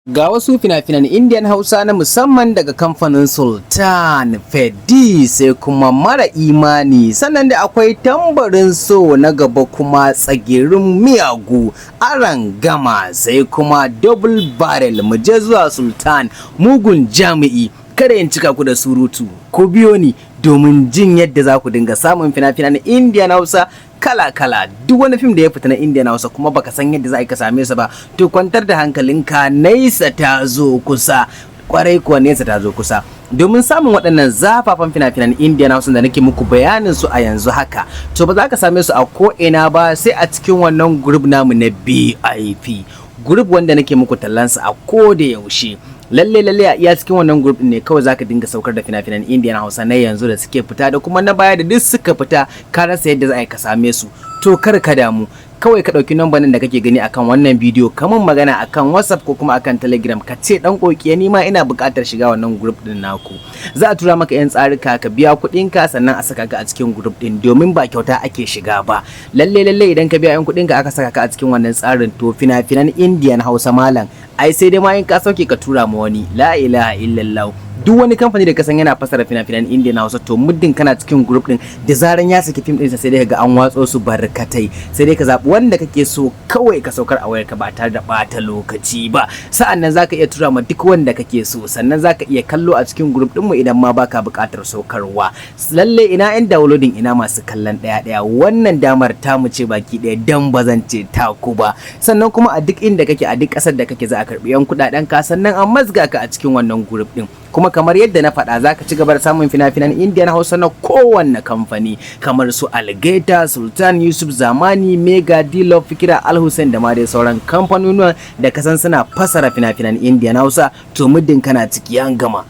Ga wasu fina-finan Indian Hausa na musamman daga kamfanin Sultan, Fedi sai kuma Mara Imani, sannan da akwai Tambarin So na gaba kuma Tsagerin Miyagu, Arangama sai kuma Double Barrel. Mu je zuwa Sultan, Mugun Jami'i. Kada in cika ku da surutu, ku biyo ni domin jin yadda za ku dinga samun fina-finan Indian Hausa kala-kala. Duk wani fim da ya fita na Indian Hausa kuma baka san yadda za ka same sa ba, to kwantar da hankalinka, nesa ta zo kusa, kwarai kuwa nesa ta zo kusa. Domin samun waɗannan zafafan fina-finan Indian Hausa da nake muku bayanin su a yanzu haka, to ba za ka same su a ko'ina ba sai a cikin wannan group namu na BIP, group wanda nake muku tallansa a koda yaushe. Lalle a iya cikin wannan group ne kawai zaka dinga saukar da fina-finan Indian Hausa na yanzu da suke fita da kuma na baya da duk suka fita, ka rasa yadda za ka same su. To kar ka damu, kawai ka ɗauki number nan da kake gani akan wannan bidiyo, kaman magana akan WhatsApp ko kuma akan Telegram, ka ce dan kokiya ni ma ina buƙatar shiga wannan group din naku. Za a tura maka yan tsarika, ka biya kuɗinka sannan a saka ka a cikin group din, domin ba kyauta ake shiga ba. Lalle idan ka biya yan kuɗinka aka saka ka a cikin wannan tsarin, to fina-finan Indian Hausa malam ai sai dai ma in ka sauke ka tura ma wani. La ilaha illallah. Duk wani kamfani da ka san yana fasara fina-finan Indian Hausa, to muddin kana cikin group din, da zaran ya saki film ɗinsa sai dai ka ga an watso su barkatai, sai dai ka zaɓi wanda kake so kawai ka saukar a wayarka ba tare da ɓata lokaci ba. Sa'annan zaka iya tura ma duk wanda kake so, sannan zaka iya kallo a cikin group ɗinmu idan ma baka buƙatar saukarwa. Lalle ina yan downloading, ina masu kallon ɗaya wannan damar ta mu ce baki ɗaya dan bazan ce taku ba. Sannan kuma a duk inda kake, a duk ƙasar da kake, za a karɓi yan kuɗaɗen ka, sannan an mazga ka a cikin wannan group ɗin. Kuma kamar yadda na faɗa, za ka ci gaba da samun fina-finan Indian Hausa na kowanne kamfani kamar su Algaita, Sultan, Yusuf Zamani, Mega, Dilo, Fikira, Al-Hussein da ma dai sauran kamfanonuwan da kasan suna fasara fina-finan Indian Hausa. To muddin kana ciki an gama.